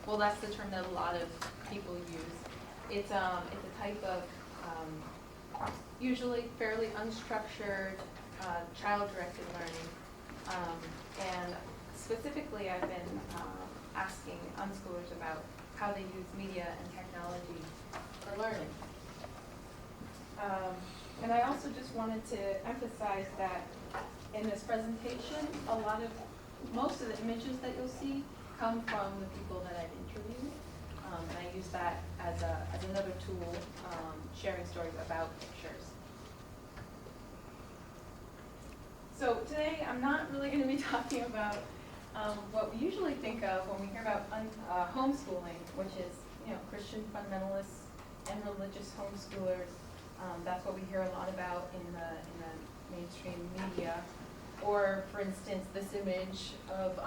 well, that's the term that a lot of people use. It's a type of usually fairly unstructured child-directed learning. And specifically, I've been asking unschoolers about how they use media and technology for learning. And I also just wanted to emphasize that in this presentation, most of the images that you'll see come from the people that I've interviewed. And I use that as another tool, sharing stories about pictures. So today, I'm not really going to be talking about what we usually think of when we hear about homeschooling, which is, Christian fundamentalists and religious homeschoolers. That's what we hear a lot about in the mainstream media. Or, for instance, this image of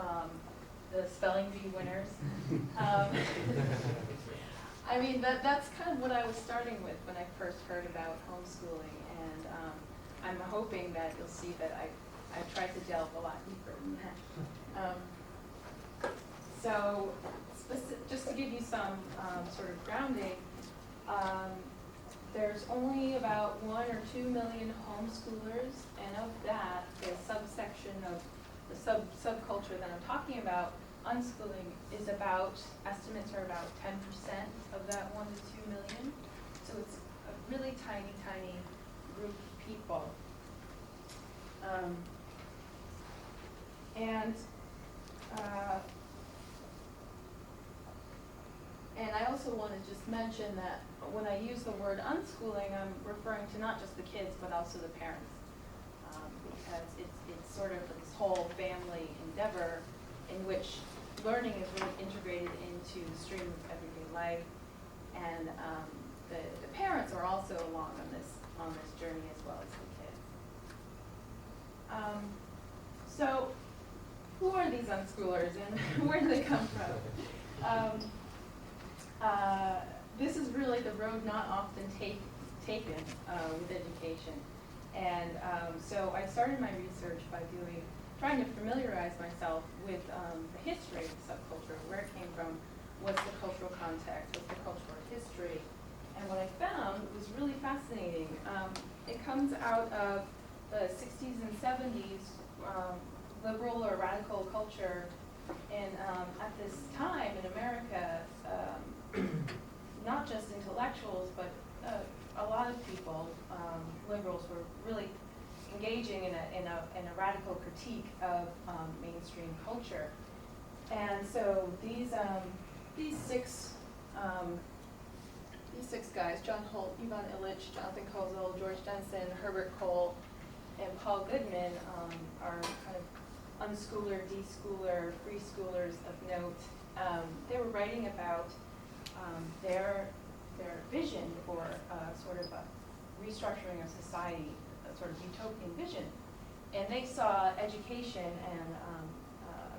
the spelling bee winners. I mean, that's kind of what I was starting with when I first heard about homeschooling, and I'm hoping that you'll see that I've tried to delve a lot deeper than that. So, just to give you some sort of grounding, there's only about 1 or 2 million homeschoolers, and of that, the subsection of the subculture that I'm talking about, unschooling, is estimates are about 10% of that 1 to 2 million. So it's a really tiny, tiny group of people. And I also want to just mention that when I use the word unschooling, I'm referring to not just the kids, but also the parents, because it's sort of this whole family endeavor in which learning is really integrated into the stream of everyday life, and the parents are also along on this journey as well as the kids. So, who are these unschoolers, and where do they come from? This is really the road not often taken with education. And so I started my research by trying to familiarize myself with the history of the subculture, where it came from, what's the cultural context, what's the cultural history. And what I found was really fascinating. It comes out of the 60s and 70s liberal or radical culture. And at this time in America, not just intellectuals, but a lot of people, liberals, were really engaging in a radical critique of mainstream culture. And so these six guys, John Holt, Ivan Illich, Jonathan Kozol, George Denson, Herbert Cole, and Paul Goodman, are kind of unschooler, deschooler, free schoolers of note. They were writing about their vision for sort of a restructuring of society, a sort of utopian vision. And they saw education and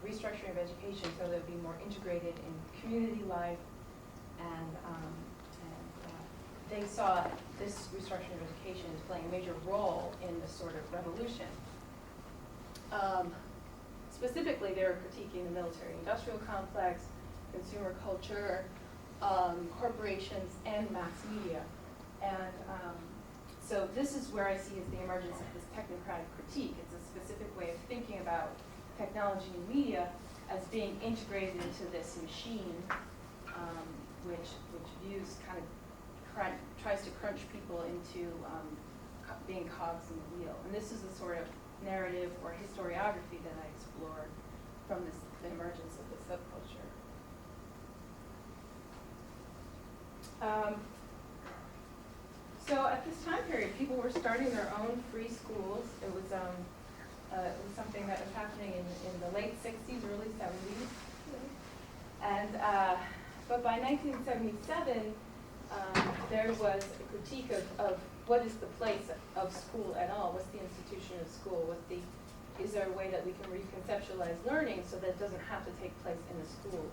restructuring of education so that it would be more integrated in community life, and they saw this restructuring of education as playing a major role in this sort of revolution. Specifically, they were critiquing the military-industrial complex, consumer culture, corporations, and mass media. And so this is where I see as the emergence of this technocratic critique. It's a specific way of thinking about technology and media as being integrated into this machine, which views kind of tries to crunch people into being cogs in the wheel. And this is the sort of narrative or historiography that I explored from the emergence of the subculture. So at this time period, people were starting their own free schools. It was something that was happening in the late 60s, early 70s. And but by 1977, there was a critique of what is the place of school at all? What's the institution of school? Is there a way that we can reconceptualize learning so that it doesn't have to take place in a school?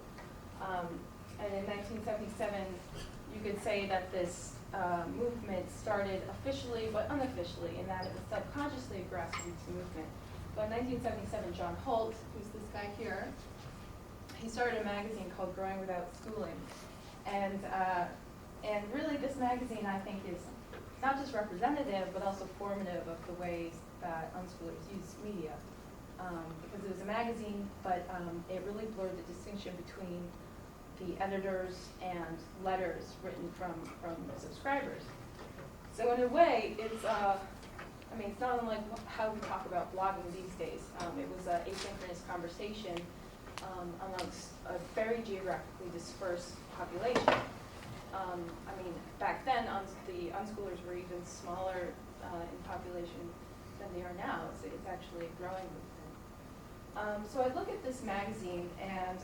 And in 1977, you could say that this movement started officially but unofficially, in that it was subconsciously a grassroots movement. But in 1977, John Holt, who's this guy here, he started a magazine called Growing Without Schooling. And really this magazine, I think, is not just representative, but also formative of the ways that unschoolers use media. Because it was a magazine, but it really blurred the distinction between the editors and letters written from subscribers. So in a way, it's it's not unlike how we talk about blogging these days. It was an asynchronous conversation amongst a very geographically dispersed population. Back then, the unschoolers were even smaller in population than they are now. It's actually a growing movement. So I look at this magazine and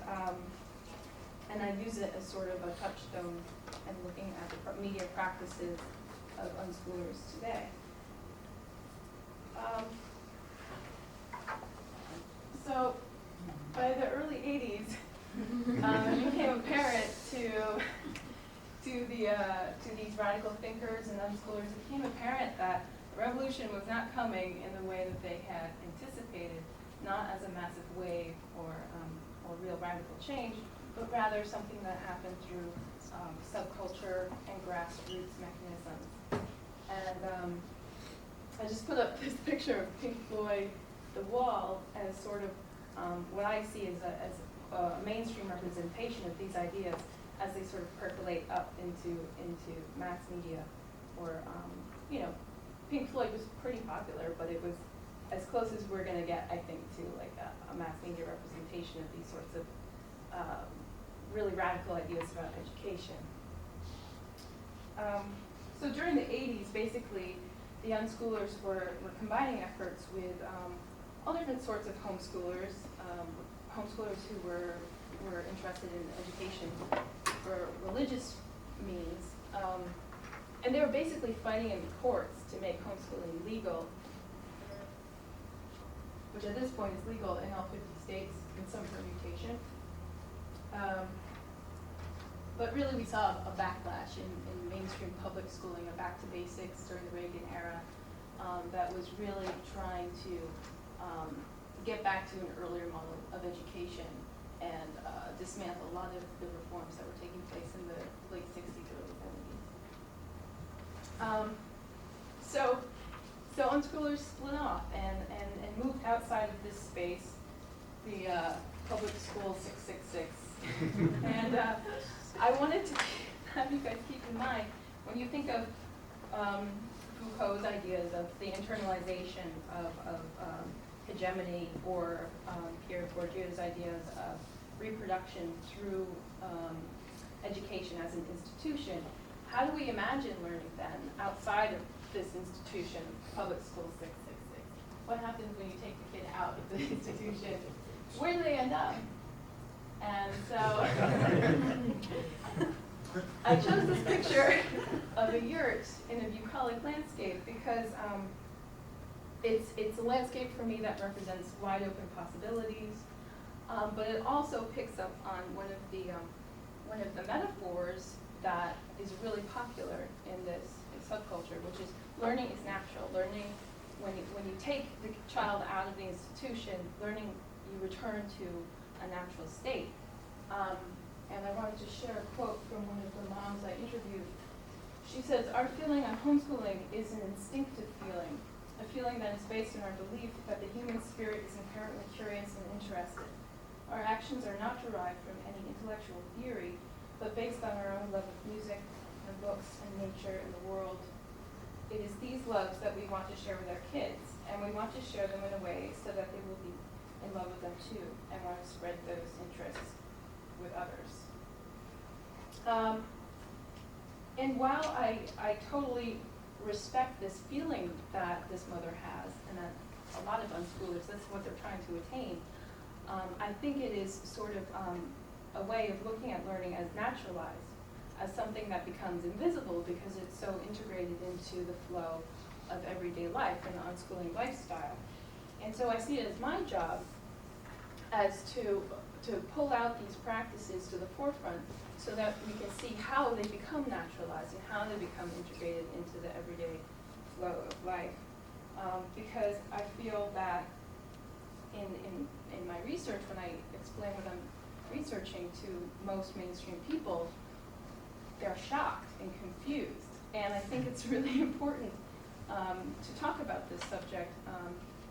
I use it as sort of a touchstone in looking at the media practices of unschoolers today. So by the early 80s, it became apparent to these radical thinkers and unschoolers, it became apparent that the revolution was not coming in the way that they had anticipated, not as a massive wave or real radical change, but rather something that happened through subculture and grassroots mechanisms. And I just put up this picture of Pink Floyd, The Wall, as sort of what I see as a mainstream representation of these ideas as they sort of percolate up into mass media. Or, Pink Floyd was pretty popular, but it was as close as we're going to get, I think, to like a mass media representation of these sorts of really radical ideas about education. So during the 80s, basically, the unschoolers were combining efforts with all different sorts of homeschoolers, homeschoolers who were interested in education for religious means, and they were basically fighting in the courts to make homeschooling legal, which at this point is legal in all 50 states in some permutation. But really we saw a backlash in mainstream public schooling, a back to basics during the Reagan era that was really trying to get back to an earlier model of education and dismantle a lot of the reforms that were taking place in the late 60s, early 70s. So unschoolers split off and moved outside of this space, the public school 666. And I wanted to have you guys keep in mind, when you think of Foucault's ideas of the internalization of hegemony, or Pierre Bourdieu's ideas of reproduction through education as an institution, how do we imagine learning then outside of this institution, public school 666? What happens when you take the kid out of the institution? Where do they end up? And so I chose this picture of a yurt in a bucolic landscape because it's a landscape for me that represents wide open possibilities, but it also picks up on one of the metaphors that is really popular in this subculture, which is learning is natural. Learning, when you take the child out of the institution, learning, you return to a natural state. And I wanted to share a quote from one of the moms I interviewed. She says, "Our feeling on homeschooling is an instinctive feeling, a feeling that is based on our belief that the human spirit is inherently curious and interested. Our actions are not derived from any intellectual theory, but based on our own love of music and books and nature and the world. It is these loves that we want to share with our kids, and we want to share them in a way so that they will be in love with them too, and want to spread those interests with others." And while I totally respect this feeling that this mother has, and that a lot of unschoolers, that's what they're trying to attain, I think it is sort of a way of looking at learning as naturalized, as something that becomes invisible because it's so integrated into the flow of everyday life and the unschooling lifestyle. And so I see it as my job as to pull out these practices to the forefront so that we can see how they become naturalized and how they become integrated into the everyday flow of life. Because I feel that in my research, when I explain what I'm researching, to most mainstream people, they're shocked and confused. And I think it's really important to talk about this subject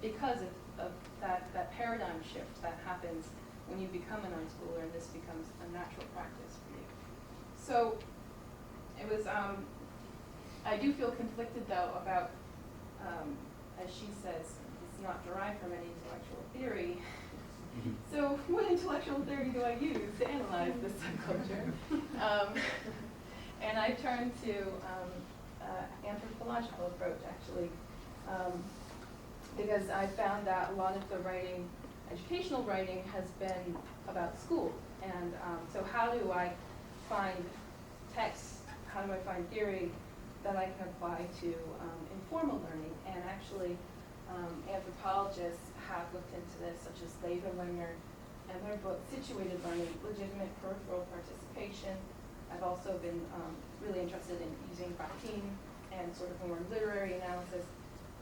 because of that paradigm shift that happens when you become an unschooler and this becomes a natural practice for you. So it was, I do feel conflicted though about, as she says, it's not derived from any intellectual theory. So what intellectual theory do I use to analyze this subculture? And I turned to anthropological approach, actually, because I found that a lot of the writing, educational writing, has been about school. And so how do I find texts, how do I find theory that I can apply to informal learning? And actually, anthropologists have looked into this, such as Leverlinger and their book, Situated Learning, Legitimate Peripheral Participation. I've also been really interested in using Bakhtin and sort of a more literary analysis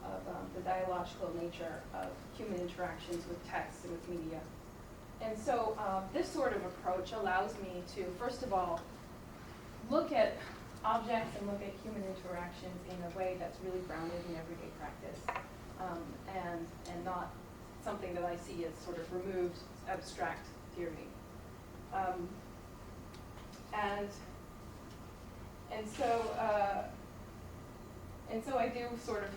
of the dialogical nature of human interactions with text and with media. And so this sort of approach allows me to, first of all, look at objects and look at human interactions in a way that's really grounded in everyday practice, and not something that I see as sort of removed, abstract theory. And so I do sort of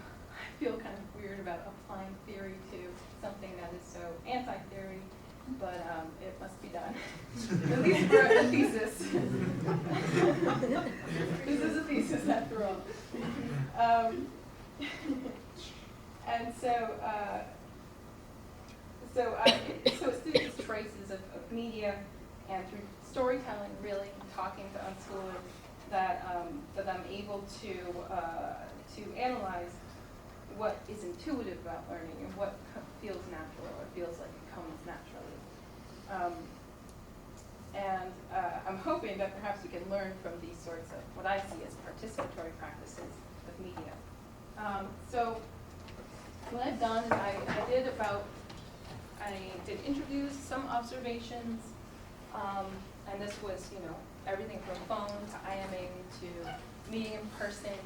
feel kind of weird about applying theory to something that is so anti-theory, but it must be done. At least for a thesis. This is a thesis after all. And so it studies traces of media and through storytelling, really talking to unschoolers, that I'm able to analyze what is intuitive about learning and what feels natural or feels like it comes naturally. And I'm hoping that perhaps we can learn from these sorts of what I see as participatory practices of media. So what I've done is I did interviews, some observations, and this was, everything from phone to IMing to meeting in person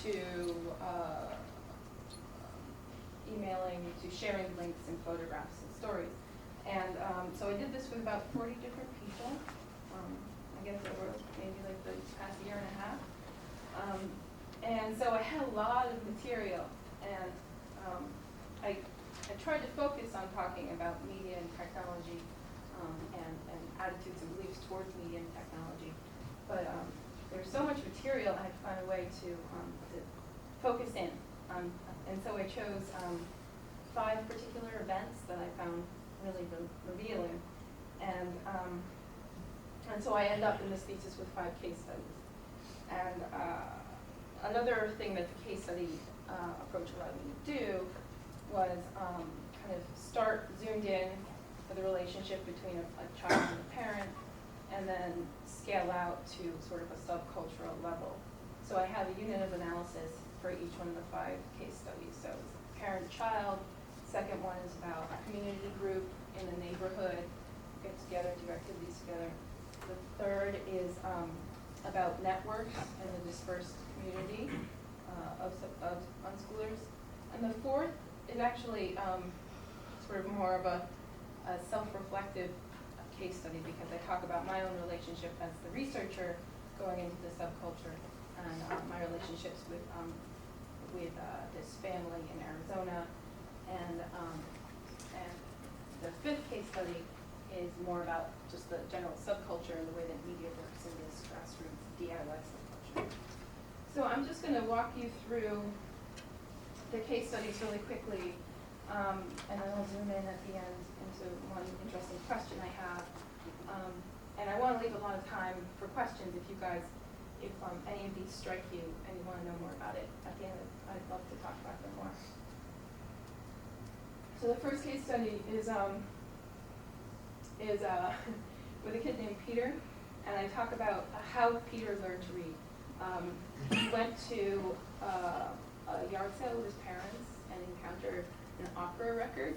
to emailing to sharing links and photographs and stories. And so I did this with about 40 different people, I guess over maybe like the past year and a half. And so I had a lot of material, and I tried to focus on talking about media and technology and attitudes and beliefs towards media and technology. But there's so much material, I had to find a way to focus in. And so I chose 5 particular events that I found really revealing. And so I end up in this thesis with 5 case studies. And another thing that the case study approach allowed me to do was kind of start zoomed in for the relationship between a child and a parent, and then scale out to sort of a subcultural level. So I have a unit of analysis for each one of the 5 case studies. So it's parent-child. Second one is about a community group in a neighborhood, get together, do activities together. The third is about networks and the dispersed community of unschoolers. And the fourth is actually sort of more of a self-reflective case study, because I talk about my own relationship as the researcher going into the subculture, and my relationships with this family in Arizona, and the 5th case study is more about just the general subculture and the way that media works in this grassroots DIY subculture. So I'm just going to walk you through the case studies really quickly, and then I'll zoom in at the end into one interesting question I have. And I want to leave a lot of time for questions if you guys, if any of these strike you and you want to know more about it. At the end, I'd love to talk about them more. So the first case study is with a kid named Peter, and I talk about how Peter learned to read. He went to a yard sale with his parents and encountered an opera record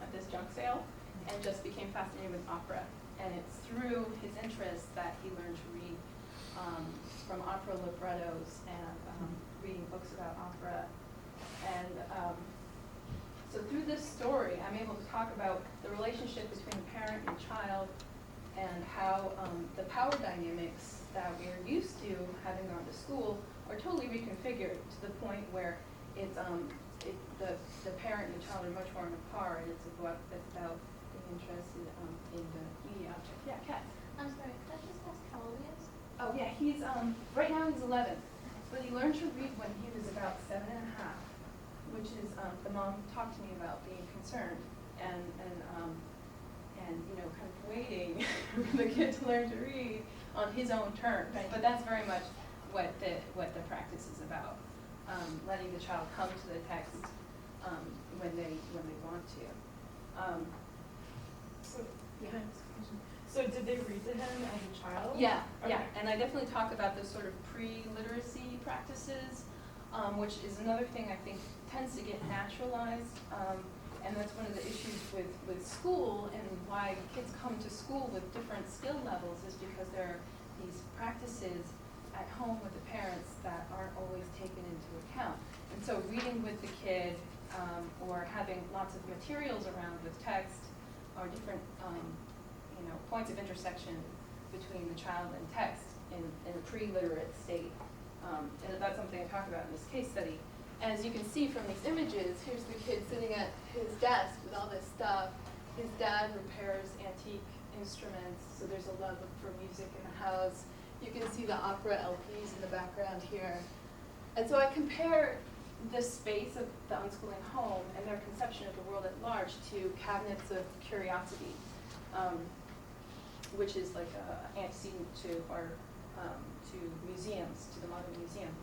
at this junk sale, and just became fascinated with opera. And it's through his interest that he learned to read from opera librettos and reading books about opera. And so through this story, I'm able to talk about the relationship between parent and child and how the power dynamics that we're used to having gone to school are totally reconfigured to the point where it's the parent and the child are much more on a par, and it's about being interested in the media object. Yeah, Kat. I'm sorry, could I just ask how old he is? Oh yeah, he's right now he's 11, but he learned to read when he was about 7 and a half, which is the mom talked to me about being concerned and you know, kind of waiting for the kid to learn to read on his own terms. Right. But that's very much what the practice is about, letting the child come to the text when they want to. So did they read to him as a child? Yeah, okay. yeah, and I definitely talk about those sort of pre-literacy practices, which is another thing I think tends to get naturalized, and that's one of the issues with school and why kids come to school with different skill levels is because there are these practices at home with the parents that aren't always taken into account. And so reading with the kid or having lots of materials around with text are different you know, points of intersection between the child and text in a pre-literate state. And that's something I talk about in this case study. As you can see from these images, here's the kid sitting at his desk with all this stuff. His dad repairs antique instruments, so there's a love for music in the house. You can see the opera LPs in the background here. And so I compare the space of the unschooling home and their conception of the world at large to cabinets of curiosity, which is like an antecedent to to museums, to the modern museum.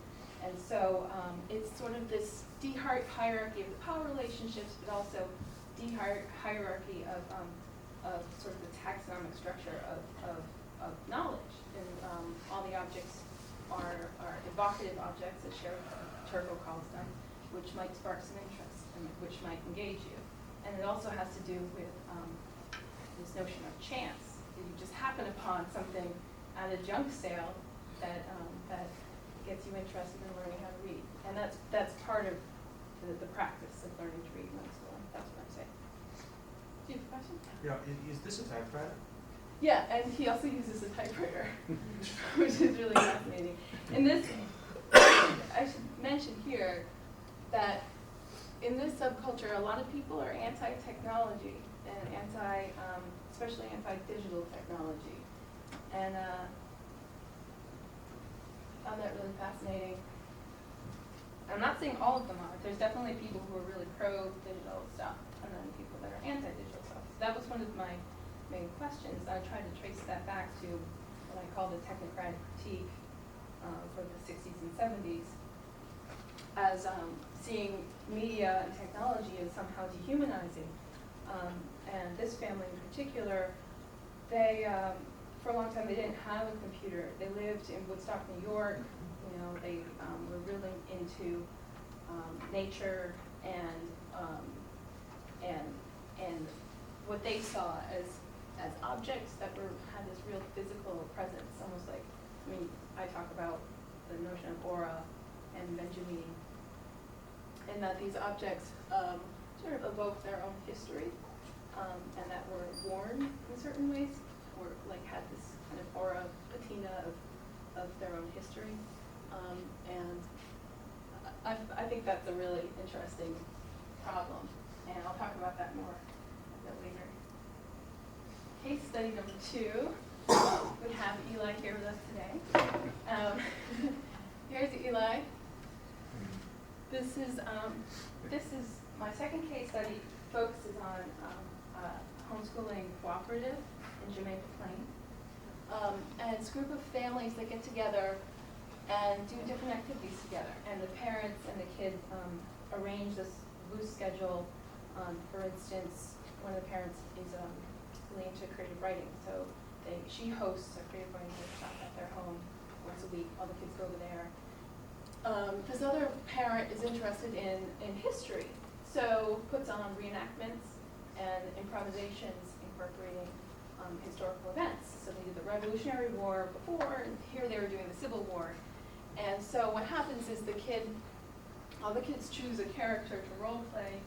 And so it's sort of this hierarchy of the power relationships, but also hierarchy of sort of the taxonomic structure of knowledge. And all the objects are evocative objects, as Turco calls them, which might spark some interest and which might engage you. And it also has to do with this notion of chance. That you just happen upon something at a junk sale that gets you interested in learning how to read. And that's part of the practice of learning to read in unschooling. That's what I'm saying. Do you have a question? Yeah, is this a typewriter? Yeah, and he also uses a typewriter, which is really fascinating. In this, I should mention here that in this subculture, a lot of people are anti-technology and especially anti-digital technology. And I found that really fascinating. I'm not saying all of them are. There's definitely people who are really pro-digital stuff, and then people that are anti-digital stuff. So that was one of my main questions. I tried to trace that back to what I call the technocratic critique for the 60s and 70s as seeing media and technology as somehow dehumanizing. And this family in particular, they, for a long time, they didn't have a computer. They lived in Woodstock, New York. You know, they were really into nature and what they saw as objects that had this real physical presence, almost like, I mean, I talk about the notion of aura and Benjamin, and that these objects sort of evoke their own history, and that were worn in certain ways, or like had this kind of aura, patina of their own history. And I think that's a really interesting problem, and I'll talk about that more a bit later. Case study number 2, we have Eli here with us today. Here's Eli. This is my second case study. Focuses on homeschooling cooperative in Jamaica Plain. And it's a group of families that get together and do different activities together. And the parents and the kids arrange this loose schedule. For instance, one of the parents is really into creative writing, so she hosts a creative writing workshop at their home once a week. All the kids go over there. This other parent is interested in history, so puts on reenactments and improvisations incorporating historical events. So they did the Revolutionary War before, and here they were doing the Civil War. And so what happens is all the kids choose a character to role play,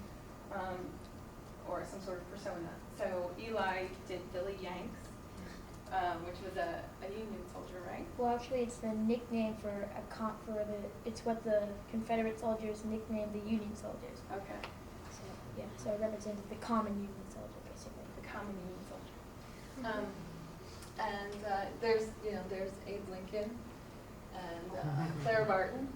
or some sort of persona. So Eli did Billy Yanks, which was a Union soldier, right? Well, actually, it's the nickname it's what the Confederate soldiers nicknamed the Union soldiers. Okay, So, yeah, so it represented the common Union soldier, basically. the common Union soldier. There's Abe Lincoln and Claire Barton.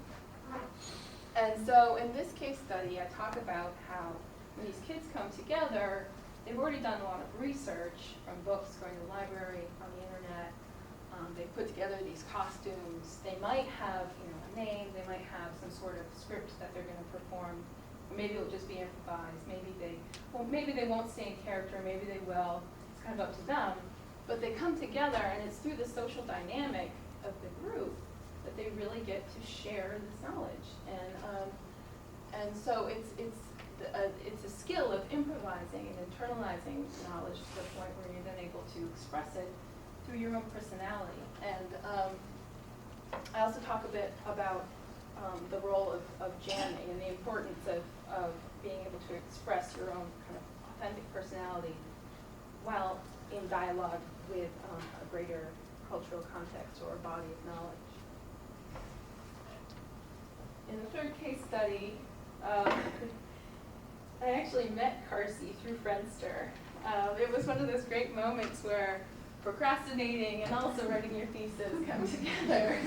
And so in this case study, I talk about how when these kids come together, they've already done a lot of research from books, going to the library, on the internet. They put together these costumes. They might have, a name. They might have some sort of script that they're going to perform. Or maybe it'll just be improvised. Maybe they won't stay in character. Maybe they will. It's kind of up to them. But they come together, and it's through the social dynamic of the group that they really get to share this knowledge. And so it's a skill of improvising and internalizing knowledge to the point where you're then able to express it through your own personality. And I also talk a bit about the role of jamming and the importance of being able to express your own kind of authentic personality while in dialogue with a greater cultural context or body of knowledge. In the third case study, I actually met Carsey through Friendster. It was one of those great moments where procrastinating and also writing your thesis come together.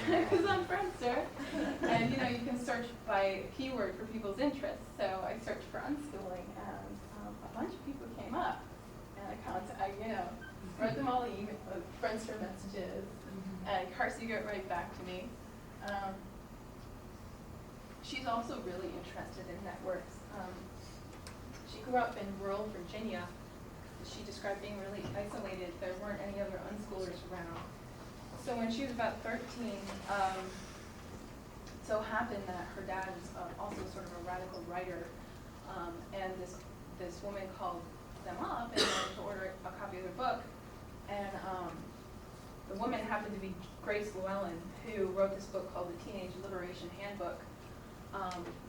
I was on Friendster, and you can search by a keyword for people's interests. So I searched for unschooling, and a bunch of people came up, and I wrote them all Friendster messages, and Carsey got right back to me. She's also really interested in networks. She grew up in rural Virginia. She described being really isolated. There weren't any other unschoolers around. So when she was about 13, so happened that her dad is also sort of a radical writer, and this woman called them up and wanted to order a copy of their book, and the woman happened to be Grace Llewellyn, who wrote this book called The Teenage Liberation Handbook,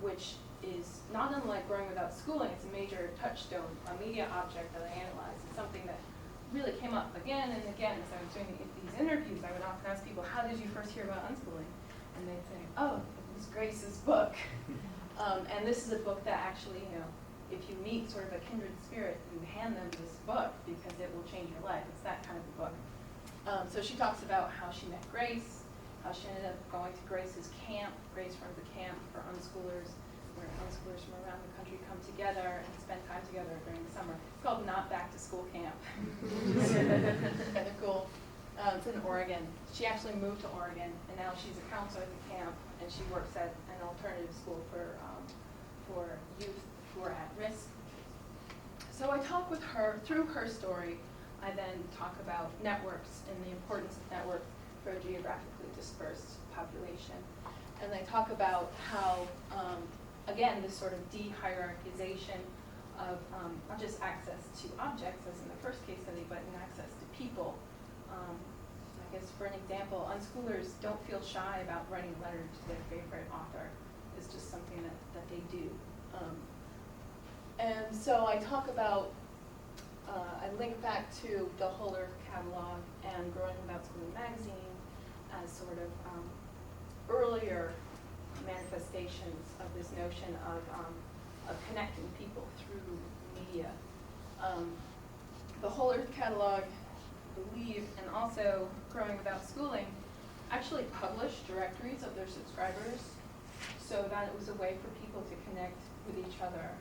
which is not unlike Growing Without Schooling. It's a major touchstone, a media object that I analyzed. It's something that really came up again and again as I was doing these interviews. I would often ask people, how did you first hear about unschooling? And they'd say, oh, it was Grace's book. And this is a book that actually, if you meet sort of a kindred spirit, you hand them this book because it will change your life. It's that kind of a book. So she talks about how she met Grace, how she ended up going to Grace's camp. Grace runs a camp for unschoolers, where unschoolers from around the country come together and spend time together during the summer. It's called Not Back to School Camp. Kind of cool. It's in Oregon. She actually moved to Oregon, and now she's a counselor at the camp, and she works at an alternative school for youth who are at risk. So I talk with her through her story. I then talk about networks and the importance of networks for a geographically dispersed population. And I talk about how, again, this sort of de-hierarchization of not just access to objects, as in the first case study, but in access to people. I guess for an example, unschoolers don't feel shy about writing a letter to their favorite author. It's just something that they do. And so I talk about, I link back to the Whole Earth catalog and Growing Without Schooling magazine as sort of earlier manifestations of this notion of connecting people through media. The Whole Earth catalog, I believe, and also Growing Without Schooling, actually published directories of their subscribers so that it was a way for people to connect with each other,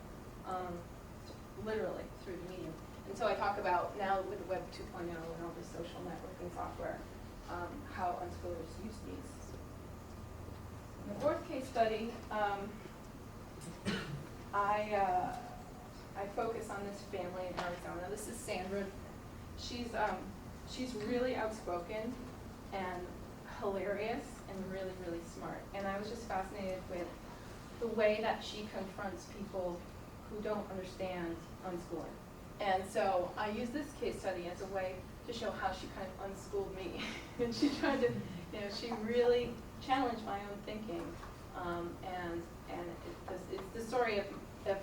literally through the medium. And so I talk about now with Web 2.0 and all this social networking software, how unschoolers use these. In the fourth case study, I focus on this family in Arizona. This is Sandra. She's really outspoken and hilarious and really, really smart. And I was just fascinated with the way that she confronts people who don't understand unschooling. And so I use this case study as a way to show how she kind of unschooled me. And she tried to, she really challenged my own thinking. And it's the story of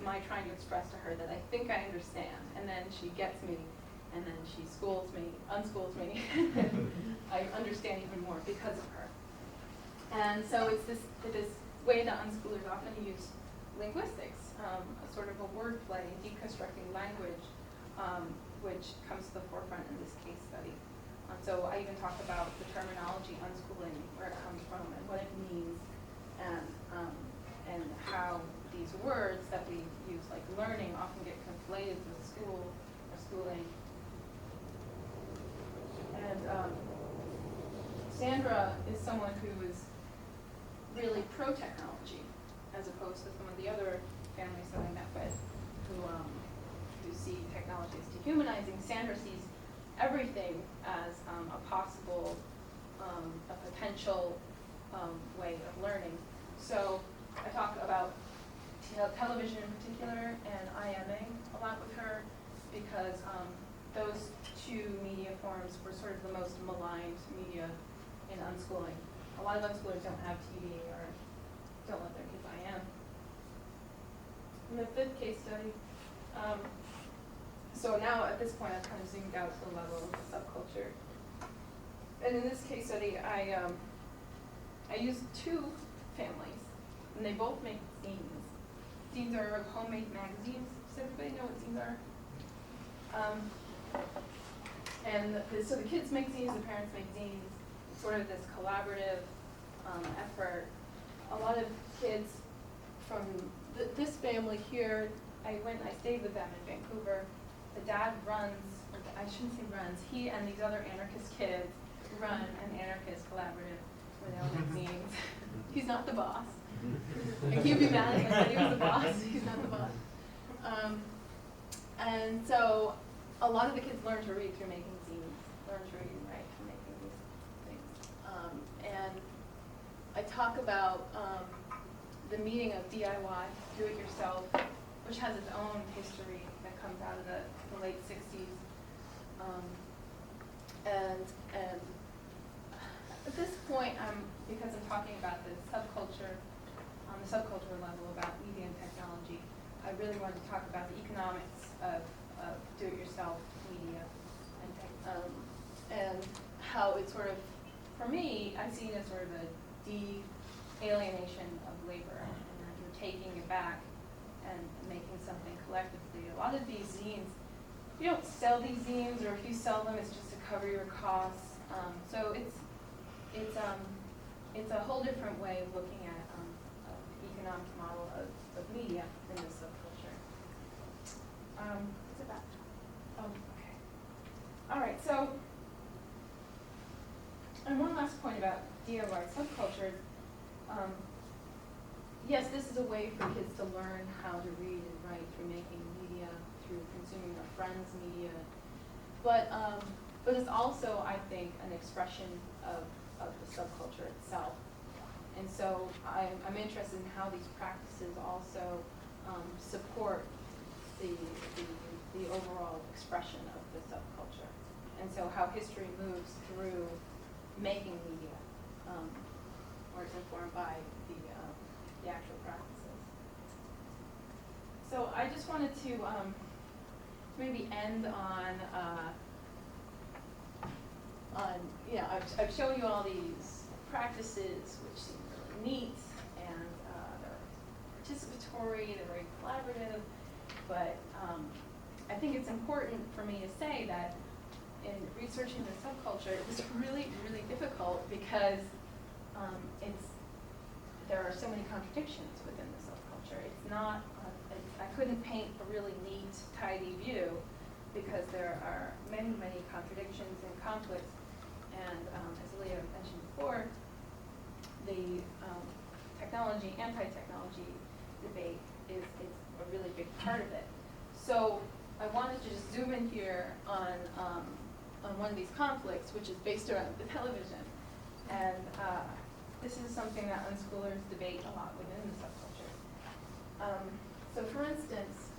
my trying to express to her that I think I understand. And then she gets me, and then she schools me, unschools me. I understand even more because of her. And so it's this way that unschoolers often use linguistics, a sort of a wordplay, deconstructing language, which comes to the forefront in this case study. So I even talk about the terminology unschooling, where it comes from and what it means, and how these words that we use, like learning, often get conflated with school or schooling. And Sandra is someone who is really pro-technology, as opposed to some of the other families that I met with who see technology as dehumanizing. Sandra sees everything as a possible, a potential way of learning. So I talk about television in particular and IMing a lot with her because those two media forms were sort of the most maligned media in unschooling. A lot of unschoolers don't have TV or don't let their kids IM. And the fifth case study, so now at this point I've kind of zoomed out to the level of the subculture. And in this case study, I used two families, and they both make zines. Zines are homemade magazines. Does everybody know what zines are? So the kids make zines, the parents make zines. It's sort of this collaborative effort. A lot of kids from this family here, I stayed with them in Vancouver. The dad runs, I shouldn't say runs, he and these other anarchist kids run an anarchist collaborative where they all make zines. He's not the boss. And he'd be mad if I said he was the boss. He's not the boss. And so a lot of the kids learn to read through making zines, learn to read and write through making these things. And I talk about the meaning of DIY, do it yourself, which has its own history that comes out of the late 60s. And at this point, because I'm talking about the subculture, on the subcultural level about media and technology, I really wanted to talk about the economics of do-it-yourself media and how it's sort of, for me, I see it as sort of a de-alienation of labor, and that you're taking it back and making something collectively. A lot of these zines, you don't sell these zines, or if you sell them, it's just to cover your costs. So it's a whole different way of looking at the economic model of media in this subculture. Is it back? Oh, okay. All right. So, and one last point about DIY subculture. Yes, this is a way for kids to learn how to read and write through making media, through consuming their friends' media, but it's also, I think, an expression of the subculture itself. And so I'm interested in how these practices also support the overall expression of the subculture, and so how history moves through making media, or it's informed by the actual practices. So I just wanted to maybe end on I've shown you all these practices which seem really neat, and they're participatory, they're very collaborative, but I think it's important for me to say that in researching the subculture, it was really, really difficult because there are so many contradictions within the subculture. It's not, I couldn't paint a really neat, tidy view because there are many, many contradictions and conflicts. And as Leah mentioned before, the technology, anti-technology debate is a really big part of it. So I wanted to just zoom in here on one of these conflicts, which is based around the television. And this is something that unschoolers debate a lot within the subculture. So for instance,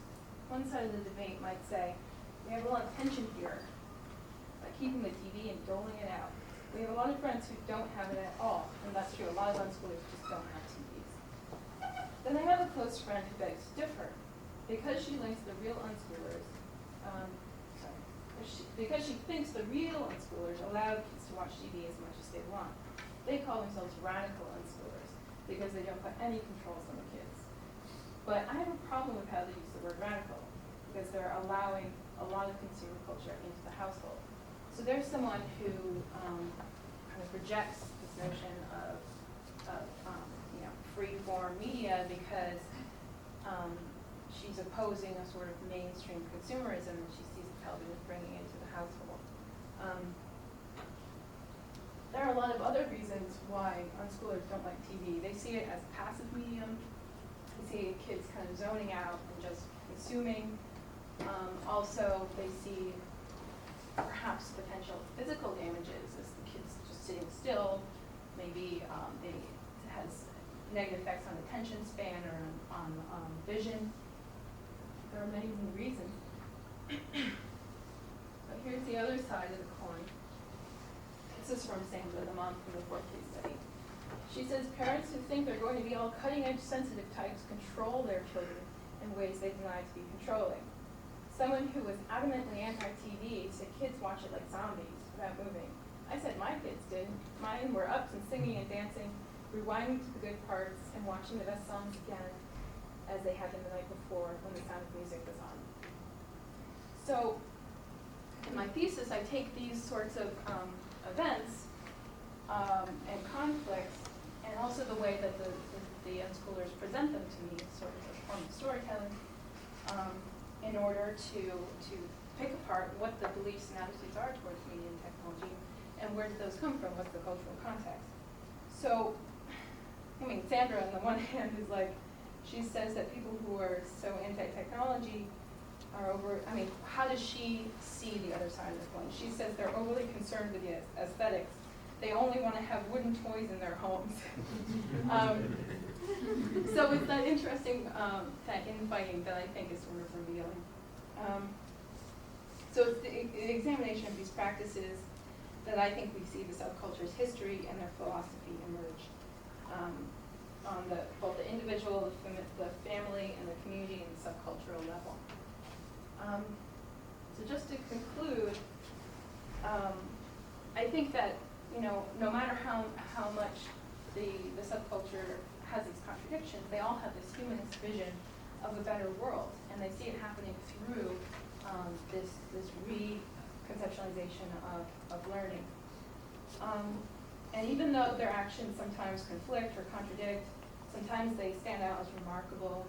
one side of the debate might say, we have a lot of tension here by keeping the TV and doling it out. We have a lot of friends who don't have it at all, and that's true. A lot of unschoolers just don't have TVs. Then I have a close friend who begs to differ. Because she thinks the real unschoolers, because she thinks the real unschoolers allow kids to watch TV as much as they want. They call themselves radical unschoolers because they don't put any controls on the kids. But I have a problem with how they use the word radical because they're allowing a lot of consumer culture into the household. So there's someone who kind of rejects this notion of free-form media because she's opposing a sort of mainstream consumerism that she sees television bringing into the household. There are a lot of other reasons why unschoolers don't like TV. They see it as a passive medium. They see kids kind of zoning out and just consuming. Also, they see perhaps potential physical damages as the kids just sitting still. But it has negative effects on attention span or on vision. There are many reasons. But here's the other side of the coin. This is from Sandra, the mom from the fourth case study. She says parents who think they're going to be all cutting-edge sensitive types control their children in ways they deny to be controlling. Someone who was adamantly anti-TV said kids watch it like zombies without moving. I said my kids did. Mine were up and singing and dancing, rewinding to the good parts and watching the best songs again as they had been the night before when the sound of music was on. So in my thesis, I take these sorts of events and conflicts, and also the way that the unschoolers present them to me, sort of a form of storytelling, in order to pick apart what the beliefs and attitudes are towards media and technology, and where did those come from, what's the cultural context. So, I mean, Sandra on the one hand is like, she says that people who are so anti-technology are how does she see the other side of the coin? She says they're overly concerned with the aesthetics. They only want to have wooden toys in their homes. So it's that interesting that infighting that I think is sort of revealing. So it's the examination of these practices that I think we see the subculture's history and their philosophy emerge on both the individual, the family, and the community and the subcultural level. So just to conclude, I think that no matter how much the subculture has these contradictions, they all have this humanist vision of a better world, and they see it happening through this reconceptualization of learning. And even though their actions sometimes conflict or contradict, sometimes they stand out as remarkable.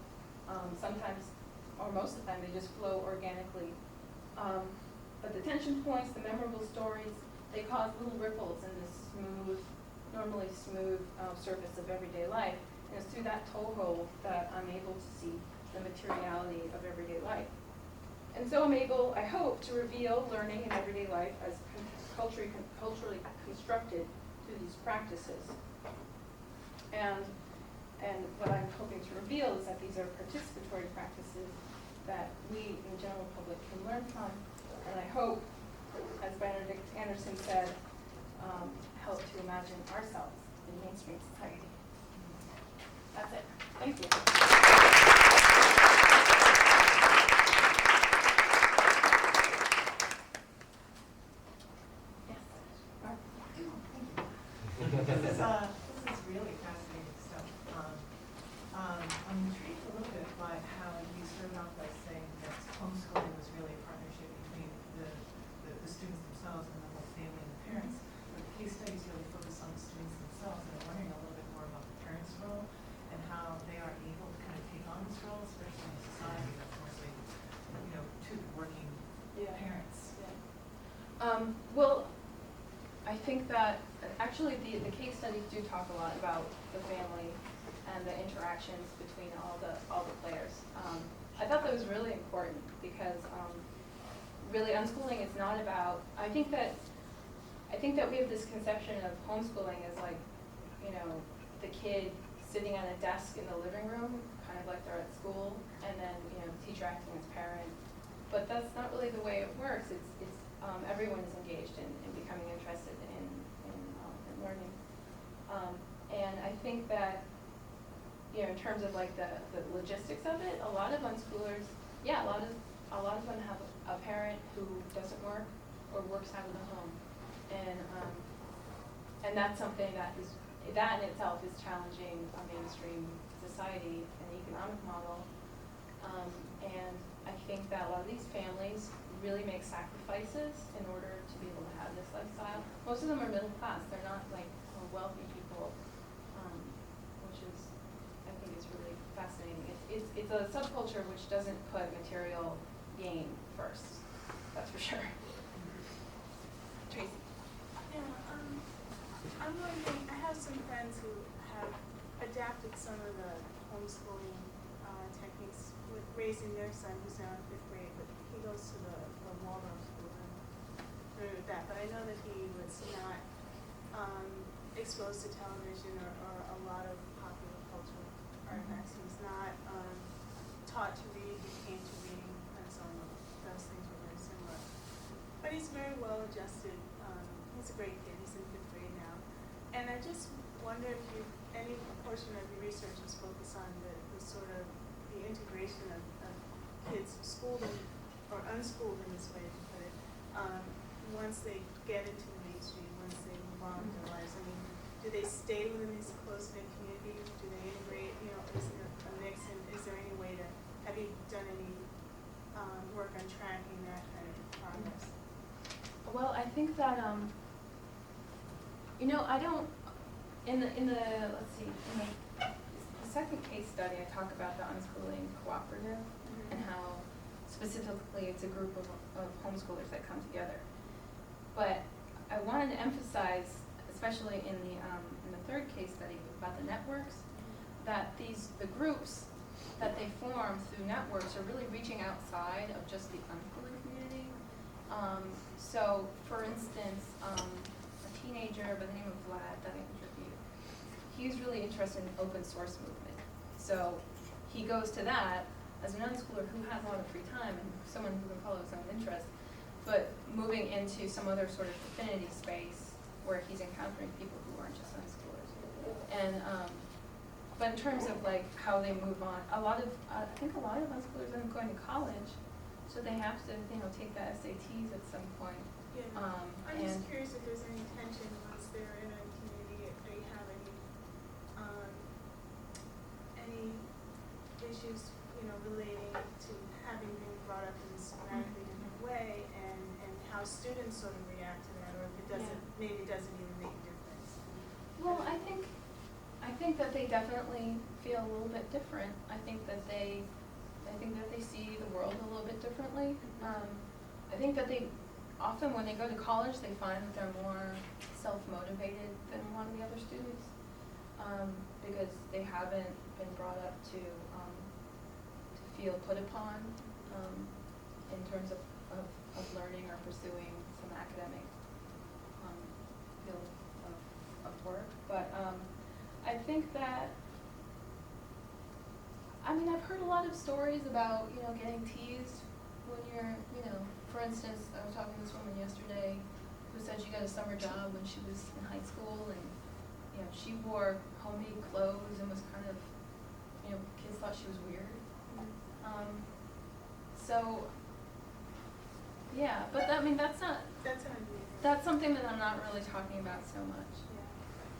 Sometimes, or most of the time, they just flow organically. But the tension points, the memorable stories, they cause little ripples in this normally smooth surface of everyday life. And it's through that toehold that I'm able to see the materiality of everyday life. And so I'm able, I hope, to reveal learning in everyday life as culturally constructed through these practices. And what I'm hoping to reveal is that these are participatory practices that we, in the general public, can learn from. And I hope, as Benedict Anderson said, help to imagine ourselves in mainstream society. That's it. Thank you. This is really fascinating stuff. I'm intrigued a little bit by how you started off by saying that homeschooling was really a partnership between the students themselves and the whole family and the parents. But the case studies really focus on the students themselves, and I'm wondering a little bit more about the parents' role and how they are able to kind of take on this role, especially in a society that's mostly, two working parents. Yeah. Well, I think that actually the case studies do talk a lot about the family and the interactions between all the players. I thought that was really important because really unschooling is not about. I think that we have this conception of homeschooling as like, the kid sitting at a desk in the living room, kind of like they're at school, and then, you know, the teacher acting as parent. But that's not really the way it works. It's everyone is engaged in becoming interested in learning. And I think that, you know, in terms of like the logistics of it, a lot of unschoolers, yeah, a lot of them have a parent who doesn't work or works out of the home, and that's something that in itself is challenging a mainstream society and economic model. And I think that a lot of these families really make sacrifices in order to be able to have this lifestyle. Most of them are middle class. They're not like wealthy people, which is, I think, is really fascinating. It's a subculture which doesn't put material gain first. That's for sure. Tracy. Yeah, I'm wondering, I have some friends who have adapted some of the homeschooling techniques with raising their son, who's now in 5th grade, but he goes to the Waldorf school and through that. But I know that he was not exposed to television or a lot of popular cultural artifacts. He was not taught to read. He came to reading, and so those things were very similar. But he's very well adjusted. He's a great kid. He's in 5th grade now. And I just wonder if any portion of your research is focused on the sort of the integration of kids schooled in, or unschooled in this way to put it, once they get into the mainstream, once they move on with their lives. I mean, do they stay within these close-knit communities? Do they integrate? You know, is there a mix? And is there any way to, have you done any work on tracking that kind of progress? Well, I think that you know, I don't. In the let's see, in the second case study, I talk about the unschooling cooperative and how specifically it's a group of homeschoolers that come together. But I wanted to emphasize, especially in the third case study about the networks, that the groups that they form through networks are really reaching outside of just the unschooling community. So, for instance, a teenager by the name of Vlad that I interviewed, he's really interested in open source movement. So he goes to that as an unschooler who has a lot of free time and someone who can follow his own interests, but moving into some other sort of affinity space where he's encountering people who aren't just unschoolers. And but in terms of like how they move on, I think a lot of unschoolers end up going to college, so they have to, you know, take the SATs at some point. Yeah. I'm just curious if there's any tension once they're in a community, if they have any issues, you know, relating to having been brought up in this radically different way, and how students sort of react to that, or if it doesn't, maybe it doesn't even make a difference. Well, I think that they definitely feel a little bit different. I think that they see the world a little bit differently. I think that they often, when they go to college, they find that they're more self-motivated than a lot of the other students, because they haven't been brought up to feel put upon in terms of learning or pursuing some academic field of work. But I think that, I mean, I've heard a lot of stories about, you know, getting teased when you're, you know, for instance, I was talking to this woman yesterday who said she got a summer job when she was in high school, and, you know, she wore homemade clothes and was kind of, you know, kids thought she was weird. So, yeah, but I mean, that's something that I'm not really talking about so much,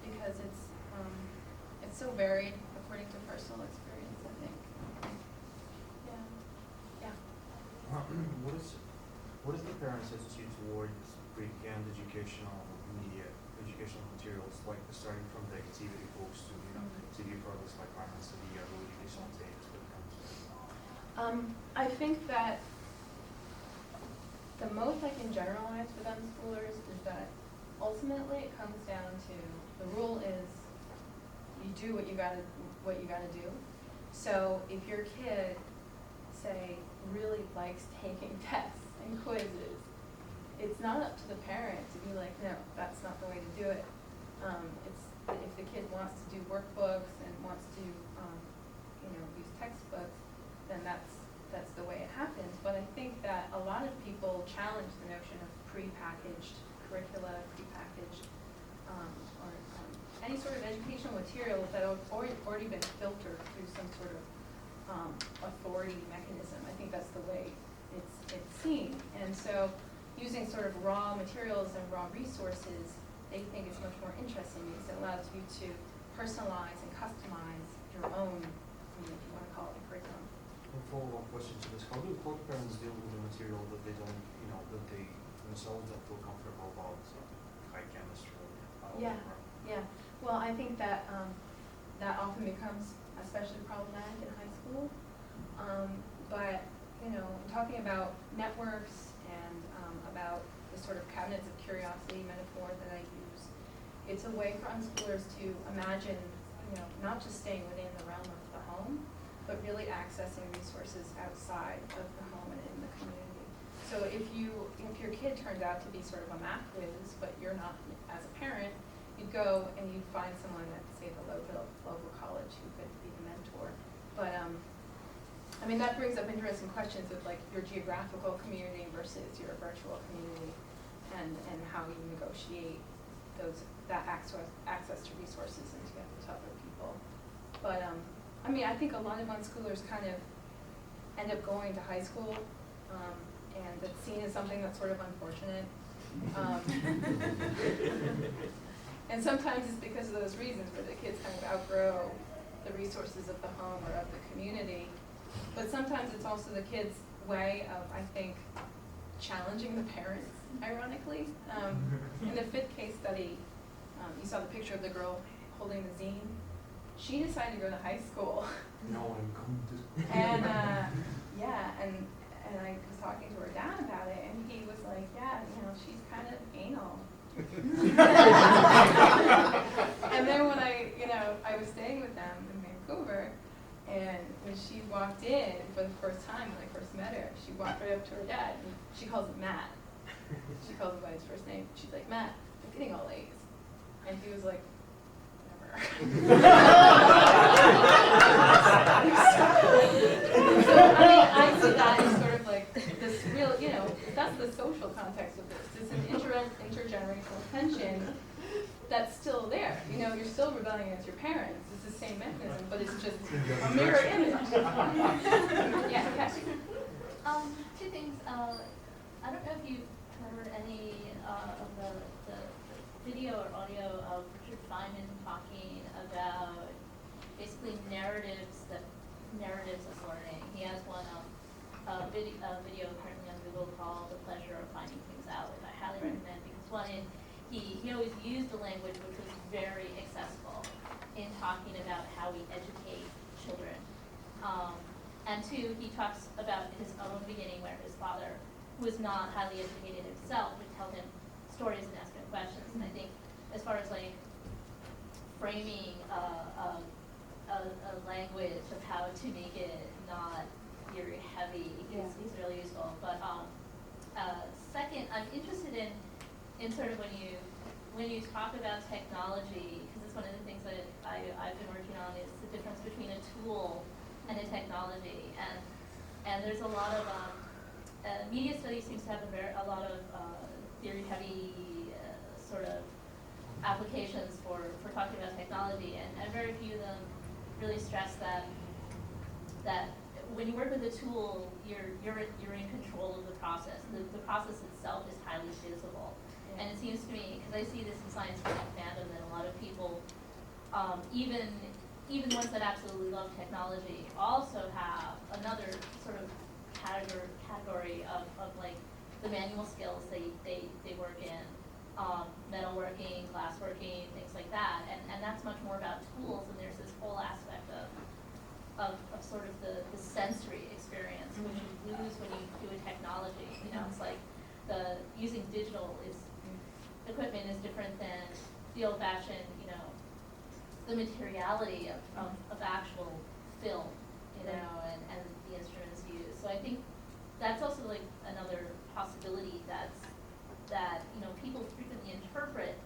because it's so varied according to personal experience, I think. Yeah. What is the parents' attitude towards pre-canned educational materials, like starting from the activity books to, you know, TV products like Parents of the Year, educational tapes, what comes to I think that the most I can generalize with unschoolers is that ultimately it comes down to, the rule is you do what you gotta do. So if your kid, say, really likes taking tests and quizzes, it's not up to the parent to be like, no, that's not the way to do it. It's if the kid wants to do workbooks and wants to, you use textbooks, then that's the way it happens. But I think that a lot of people challenge the notion of prepackaged curricula, prepackaged or any sort of educational materials that have already been filtered through some sort of authority mechanism. I think that's the way it's seen. And so using sort of raw materials and raw resources, they think is much more interesting because it allows you to personalize and customize your own, if you want to call it a curriculum. A follow-up question to this: how do parents deal with the material that they don't, that they themselves don't feel comfortable about, high chemistry? Yeah. Well, I think that that often becomes especially problematic in high school. But talking about networks and about the sort of cabinets of curiosity metaphor that I use, it's a way for unschoolers to imagine, not just staying within the realm of the home, but really accessing resources outside of the home and in the community. So if your kid turns out to be sort of a math whiz, but you're not, as a parent, you'd go and you'd find someone at, say, the local college who could be a mentor. But that brings up interesting questions of like your geographical community versus your virtual community, and how you negotiate that access to resources and to get to other people. But I think a lot of unschoolers kind of end up going to high school, and it's seen as something that's sort of unfortunate. And sometimes it's because of those reasons where the kids kind of outgrow the resources of the home or of the community. But sometimes it's also the kids' way of, I think, challenging the parents, ironically. In the 5th case study, you saw the picture of the girl holding the zine. She decided to go to high school. No, I'm going to. And and I was talking to her dad about it, and he was like, yeah, she's kind of anal. And then when I was staying with them in Vancouver, and when she walked in for the first time, when I first met her, she walked right up to her dad, and she calls him Matt. She calls him by his first name. She's like, Matt, I'm getting all A's. And he was like, never. So, I see that as sort of like this real, that's the social context of this. It's an intergenerational tension that's still there. You're still rebelling against your parents. It's the same mechanism, but it's just a mirror image. Yeah, Cassie. Two things. I don't know if you've heard any of the video or audio of Richard Feynman talking about basically narratives of learning. He has one a video currently on Google called "The Pleasure of Finding Things Out," which I highly recommend because he always used a language which was very accessible in talking about how we educate children. And two, he talks about his own beginning where his father, who was not highly educated himself, would tell him stories and ask him questions. And I think as far as like framing a language of how to make it not theory heavy is really useful. But second, I'm interested in sort of when you talk about technology, because it's one of the things that I've been working on is the difference between a tool and a technology. And there's a lot of media studies seems to have a lot of theory heavy sort of applications for talking about technology, and very few of them really stress that when you work with a tool, you're in control of the process. The process itself is highly visible. Yeah. And it seems to me, because I see this in science fiction fandom, that a lot of people, even ones that absolutely love technology, also have another sort of category of like the manual skills they work in, metalworking, glassworking, things like that, and that's much more about tools. And there's this whole aspect of sort of the sensory experience, which you lose when you do a technology. It's like using digital equipment is different than the old-fashioned, the materiality of actual film, and the instruments used. So I think that's also like another possibility that people frequently interpret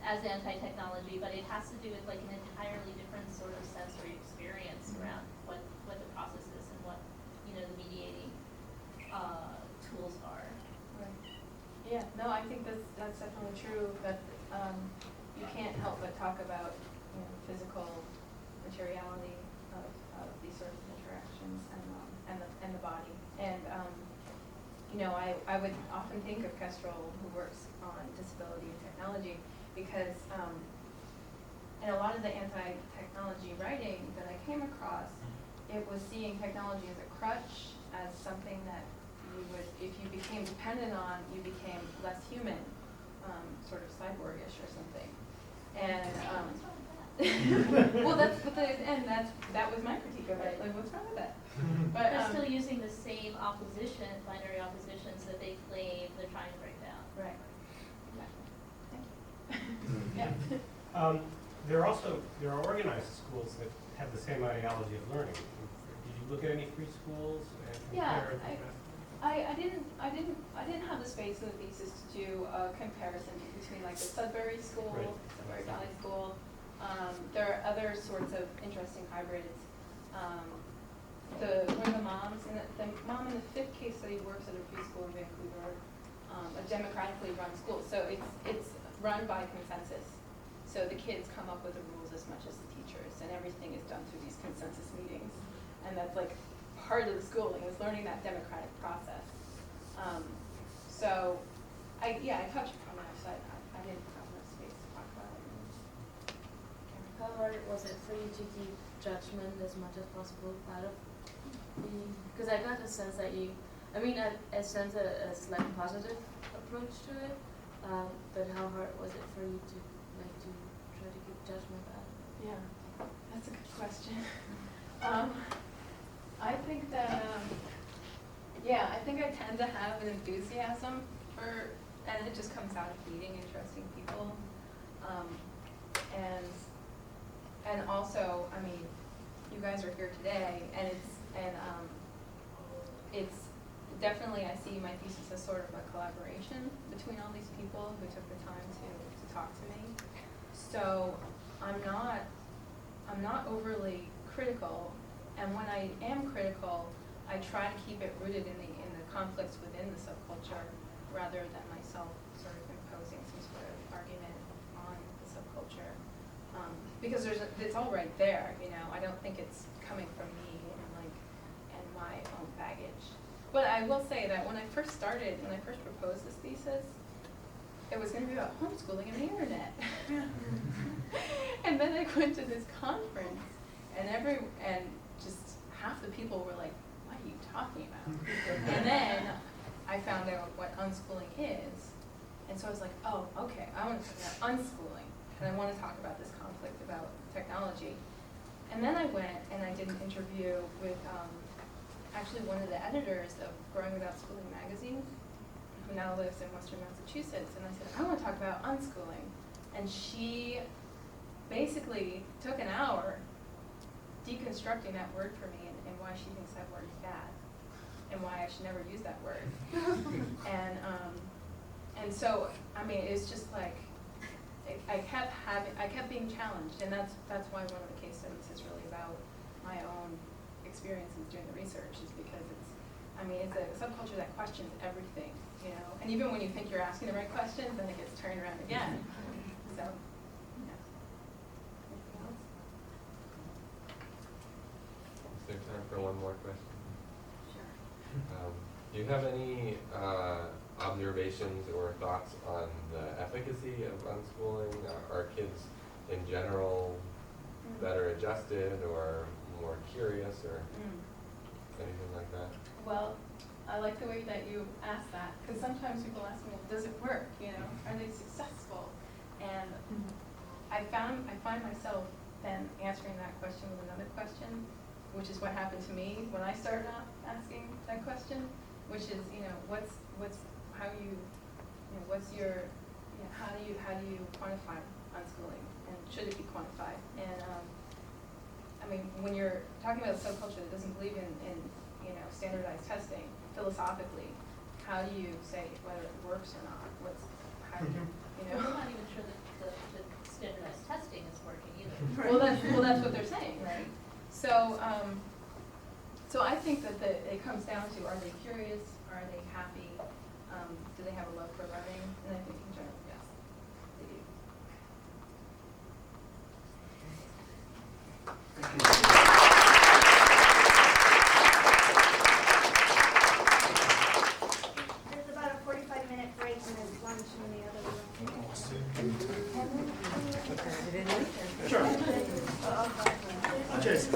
as anti-technology, but it has to do with like an entirely different sort of sensory experience, Yeah, no, I think that's definitely true, but, you can't help but talk about, physical materiality of these sorts of interactions and the body. And, I would often think of Kestrel, who works on disability and technology, because, in a lot of the anti-technology writing that I came across, it was seeing technology as a crutch, as something that you would, if you became dependent on, you became less human, sort of cyborgish or something. And, well, that was my critique of it, like, what's wrong with that? But, They're still using the same binary oppositions that they claim they're trying to break down. right, exactly, thank you. Yeah. There are organized schools that have the same ideology of learning. Did you look at any free schools and Yeah, compare and contrast? I didn't have the space in the thesis to do a comparison between like the Sudbury School, Right. Sudbury Valley School. There are other sorts of interesting hybrids. One of the moms, the mom in the 5th case study works at a preschool in Vancouver, a democratically run school. So it's run by consensus. So the kids come up with the rules as much as the teachers, and everything is done through these consensus meetings. And that's like part of the schooling, is learning that democratic process. So I touched upon that, so I didn't have enough space to talk about it. How hard was it for you to keep judgment as much as possible out of the, because I got the sense that I sense a slight positive approach to it, but how hard was it for you to try to keep judgment out of it? Yeah, that's a good question. I think that, I think I tend to have an enthusiasm for, and it just comes out of meeting interesting people. And also, I mean, you guys are here today, and it's definitely, I see my thesis as sort of a collaboration between all these people who took the time to talk to me. So I'm not overly critical, and when I am critical, I try to keep it rooted in the conflicts within the subculture, rather than myself sort of imposing some sort of argument on the subculture. Because it's all right there, I don't think it's coming from me and my own baggage. But I will say that when I first proposed this thesis, it was going to be about homeschooling and the internet. And then I went to this conference, and just half the people were like, "What are you talking about?" And then I found out what unschooling is, and so I was like, "Oh, okay, I want to talk about unschooling, and I want to talk about this conflict about technology." And then I went and I did an interview with actually one of the editors of Growing Without Schooling magazine, who now lives in Western Massachusetts, and I said, "I want to talk about unschooling." And she basically took an hour deconstructing that word for me and why she thinks that word is bad and why I should never use that word. And so, I mean, it's just like, I kept being challenged, and that's why one of the case studies is really about my own experiences doing the research, is because it's a subculture that questions everything, and even when you think you're asking the right questions, then it gets turned around again. So, yeah. Anything else? Is there time for one more question? Sure. Do you have any observations or thoughts on the efficacy of unschooling? Are kids in general better adjusted or more curious or anything like that? Well, I like the way that you asked that, because sometimes people ask me, does it work, are they successful? And I find myself then answering that question with another question, which is what happened to me when I started out asking that question, which is, how do you quantify unschooling, and should it be quantified? And when you're talking about a subculture that doesn't believe in standardized testing, philosophically, how do you say whether it works or not? Well, we're not even sure that the standardized testing is working either. Well, that's what they're saying, right? So I think that it comes down to, are they curious? Are they happy? Do Do they have a love for learning? And I think in general, yes, they do. There's about a 45-minute break and there's lunch in the other room. Sure. Okay. Jason.